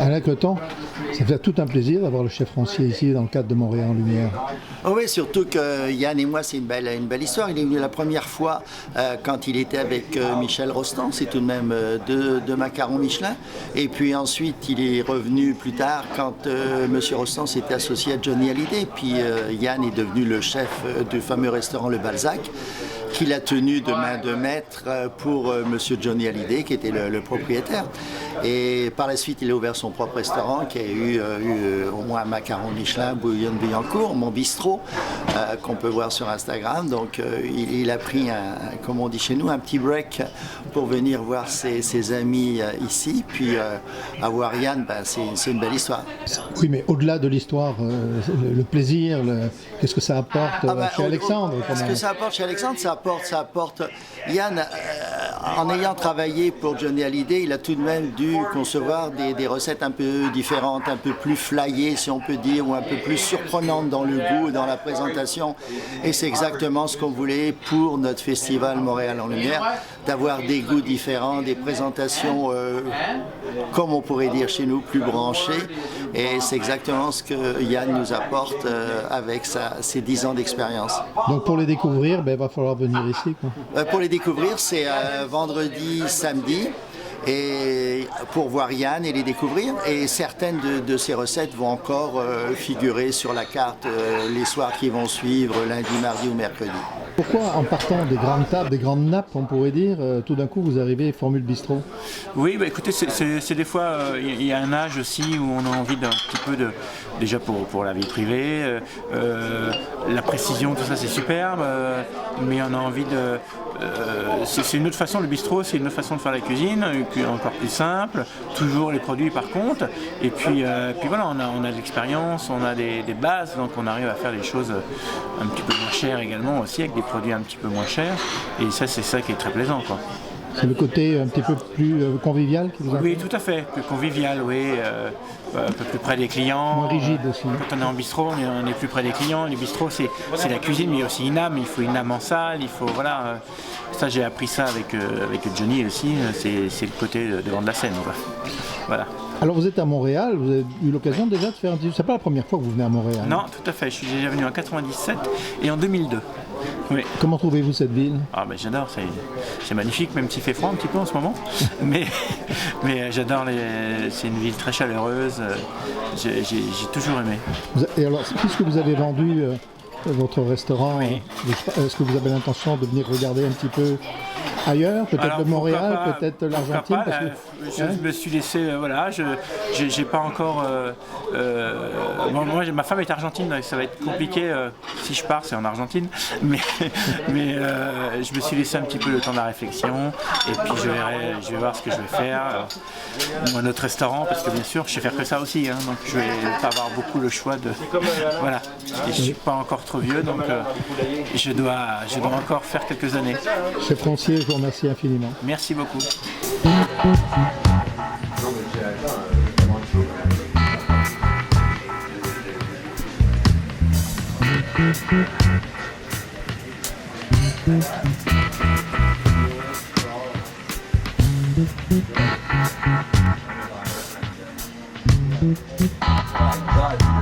Alain Creton, ça fait tout un plaisir d'avoir le chef Rancière ici dans le cadre de Montréal en Lumière. Oh oui, surtout que Yann et moi, c'est une belle histoire. Il est venu la première fois quand il était avec Michel Rostand, c'est tout de même deux macarons Michelin. Et puis ensuite, il est revenu plus tard quand Monsieur Rostand s'était associé à Johnny Hallyday. Puis Yann est devenu le chef du fameux restaurant Le Balzac, qu'il a tenu de main de maître pour Monsieur Johnny Hallyday, qui était le propriétaire. Et par la suite, il a ouvert son propre restaurant, qui a eu au moins un macaron Michelin, Bouillon de Billancourt, mon bistrot, qu'on peut voir sur Instagram. Donc il a pris, comme on dit chez nous, un petit break pour venir voir ses amis ici. Puis avoir Yann, c'est une belle histoire. Oui, mais au-delà de l'histoire, le plaisir, qu'est-ce que ça apporte chez Alexandre? Ce que ça apporte chez Alexandre, ça apporte Yann, en ayant travaillé pour Johnny Hallyday, il a tout de même dû concevoir des recettes un peu différentes, un peu plus flyées, si on peut dire, ou un peu plus surprenantes dans le goût, dans la présentation. Et c'est exactement ce qu'on voulait pour notre festival Montréal en Lumière, d'avoir des goûts différents, des présentations, comme on pourrait dire chez nous, plus branchées. Et c'est exactement ce que Yann nous apporte avec ses 10 ans d'expérience. Donc pour les découvrir, il va falloir venir ici, quoi. Pour les découvrir, c'est vendredi, samedi. Et pour voir Yann et les découvrir. Et certaines de ces recettes vont encore figurer sur la carte les soirs qui vont suivre, lundi, mardi ou mercredi. Pourquoi, en partant des grandes tables, des grandes nappes, on pourrait dire, tout d'un coup vous arrivez formule bistrot? Oui, écoutez, c'est des fois, il y a un âge aussi où on a envie d'un petit peu de, déjà pour la vie privée, la précision, tout ça c'est superbe, mais on a envie de... c'est une autre façon, le bistrot, c'est une autre façon de faire la cuisine, encore plus simple, toujours les produits par contre, et puis voilà, on a de l'expérience, on a des bases, donc on arrive à faire des choses un petit peu moins chères également aussi, avec des produits un petit peu moins chers, et ça c'est ça qui est très plaisant, quoi. C'est le côté un petit peu plus convivial qui vous intéresse? Oui, tout à fait, plus convivial, oui, un peu plus près des clients. Moins rigide aussi. Quand on est en bistrot, on est plus près des clients. Les bistrots, c'est la cuisine, mais il y a aussi une âme, il faut une âme en salle, il faut, voilà. Ça, j'ai appris ça avec Johnny aussi, c'est le côté devant de la scène, quoi. Voilà. Alors vous êtes à Montréal, vous avez eu l'occasion déjà de faire un petit... C'est pas la première fois que vous venez à Montréal? Non, tout à fait, je suis déjà venu en 97 et en 2002. Oui. Comment trouvez-vous cette ville? J'adore, c'est magnifique, même s'il fait froid un petit peu en ce moment. mais j'adore, c'est une ville très chaleureuse, j'ai toujours aimé. Et alors, puisque vous avez vendu votre restaurant, oui. Est-ce que vous avez l'intention de venir regarder un petit peu ailleurs, peut-être de Montréal, peut-être l'Argentine? Parce que, je me suis laissé, voilà, j'ai pas encore... moi, ma femme est argentine, donc ça va être compliqué si je pars, c'est en Argentine, mais je me suis laissé un petit peu le temps de la réflexion, et puis je vais voir ce que je vais faire. Notre restaurant, parce que bien sûr, je sais faire que ça aussi, hein, donc je vais pas avoir beaucoup le choix de... Voilà, et je suis pas encore trop vieux, donc je dois encore faire quelques années. Chef Rancière, je vous remercie infiniment. Merci beaucoup. Right.